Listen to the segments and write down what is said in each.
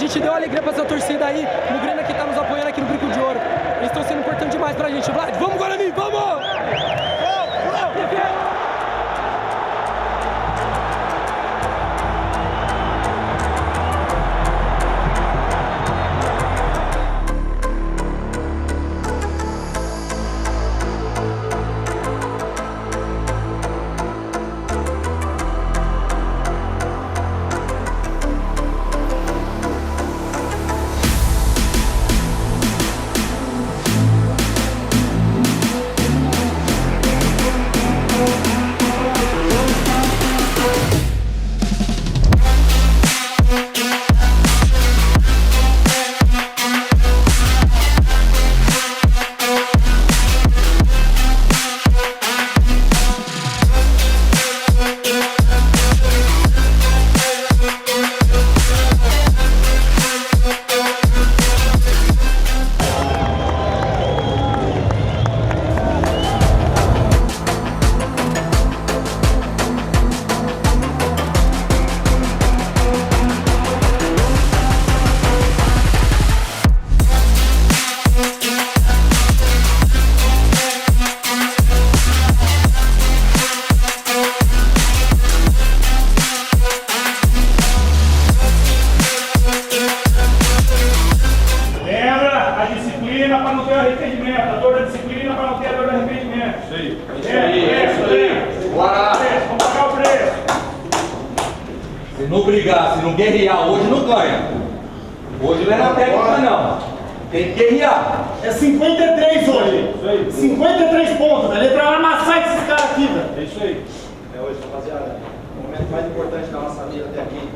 gente deu alegria pra essa torcida aí, no Grêmio que tá nos apoiando aqui no Brinco de Ouro. Eles estão sendo importantes demais pra gente. Vlad, vamos Guarani, vamos! Para não ter arrependimento, a dor da disciplina para não ter a dor do arrependimento. Isso aí. Bora! Vamos pagar o preço. Se não brigar, se não guerrear, hoje não ganha. Hoje não é na técnica, não. Tem que guerrear. É 53 hoje. Isso aí. 53 pontos, velho. Ele vai amassar esses caras aqui, velho. É isso aí. É hoje, rapaziada, o momento mais importante da nossa vida até aqui.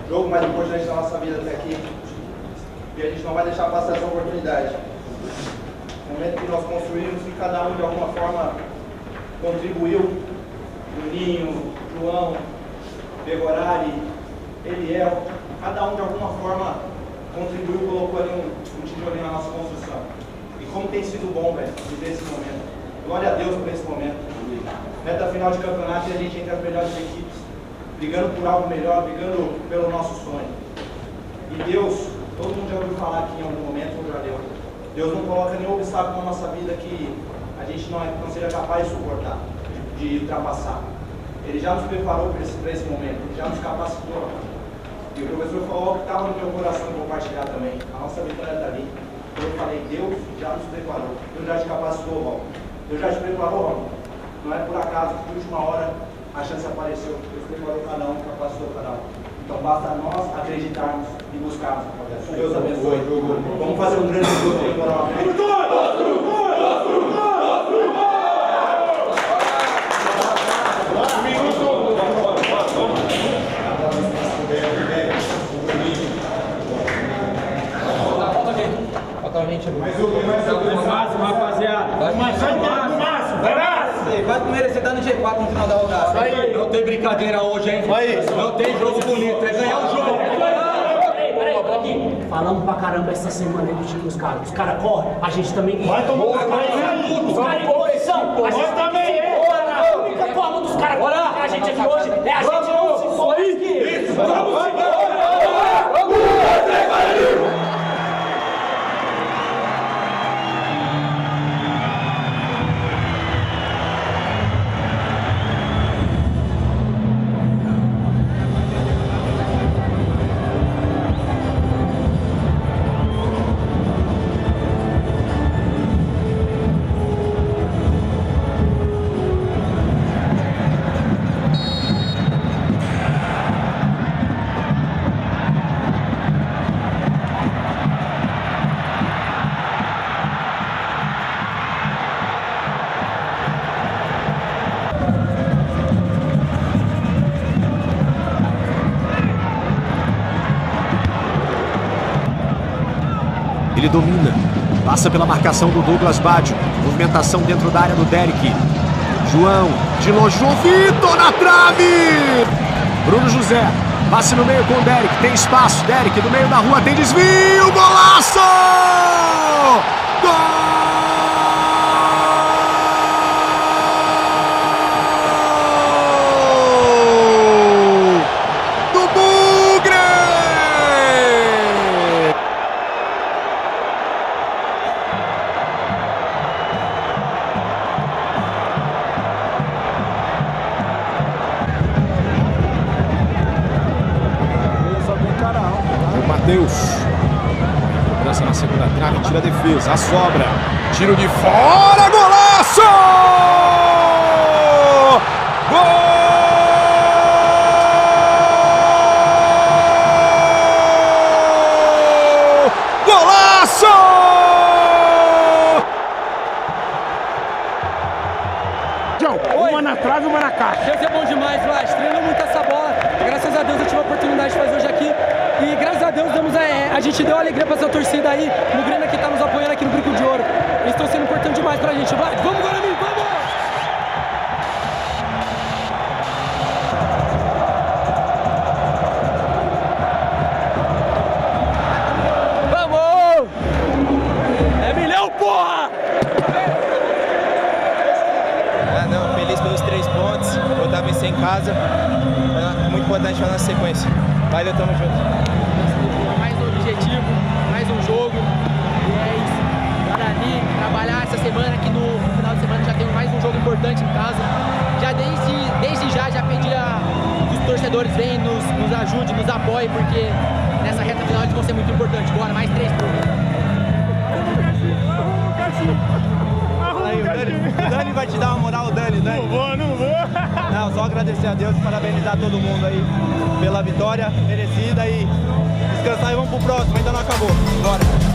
O jogo mais importante da nossa vida até aqui. E a gente não vai deixar passar essa oportunidade. O momento que nós construímos, que cada um de alguma forma contribuiu. Juninho, João, Pegorari, Eliel, cada um de alguma forma contribuiu, colocou ali um tijolinho na nossa construção. E como tem sido bom, velho, viver esse momento. Glória a Deus por esse momento. Reta final de campeonato e a gente entre as melhores equipes, brigando por algo melhor, brigando pelo nosso sonho. E Deus, todo mundo já ouviu falar aqui em algum momento, ou já deu. Deus não coloca nenhum obstáculo na nossa vida que a gente não seja capaz de suportar, de ultrapassar. Ele já nos preparou para esse momento, ele já nos capacitou. E o professor falou algo que estava no meu coração compartilhar também. A nossa vitória está ali. Eu falei, Deus já nos preparou. Deus já te capacitou, Val. Deus já te preparou, Val. Não é por acaso que de última hora a chance apareceu. Deus preparou cada um, capacitou cada um. Então basta nós acreditarmos e buscarmos. Deus abençoe. Vamos fazer um grande jogo aí para uma Máximo, rapaziada. Vai primeiro, você tá no G4 no final da rodada. Não tem brincadeira hoje, hein? Não tem jogo bonito, é ganhar o jogo. Falamos pra caramba essa semana aí do time dos caras. Os caras correm, a gente também corre. Vai tomar Os caras em posição, a gente também é. A única forma dos caras correrem a gente aqui hoje é a gente não se soltar aqui. Ele domina, passa pela marcação do Douglas Baggio, movimentação dentro da área do Derek. João, de longe, João Vitor na trave! Bruno José, passe no meio com o Derek, tem espaço, Derek do meio da rua, tem desvio, golaço! Gol! Do Bugre! Matheus. Cobrança na segunda trave, tira a defesa, a sobra. Tiro de fora, golaço! Gol! Golaço! Uma na trave e uma na caixa. Deus é bom demais, Vlad. Treinou muito essa bola. Graças a Deus eu tive a oportunidade de fazer hoje aqui. E graças a Deus a gente deu alegria pra essa torcida aí. O Grêmio que tá nos apoiando aqui no Brinco de Ouro. Eles estão sendo importantes demais pra gente. Vlad, vamos, Guarani, vamos! Vamos! É milhão, porra! Feliz pelos 3 pontos, voltar a vencer em casa, muito importante para a nossa sequência. Valeu, tamo junto. Mais um objetivo, mais um jogo. E é isso. Guarani, trabalhar essa semana, que no final de semana já tem mais um jogo importante em casa. Já desde já pedia que os torcedores venham, nos ajudem, nos apoiem, porque nessa reta final eles vão ser muito importantes. Bora, mais 3 pontos. O Dani vai te dar uma moral, Dani. Não vou. Não, só agradecer a Deus e parabenizar todo mundo aí pela vitória merecida e descansar e vamos pro próximo, ainda não acabou. Bora.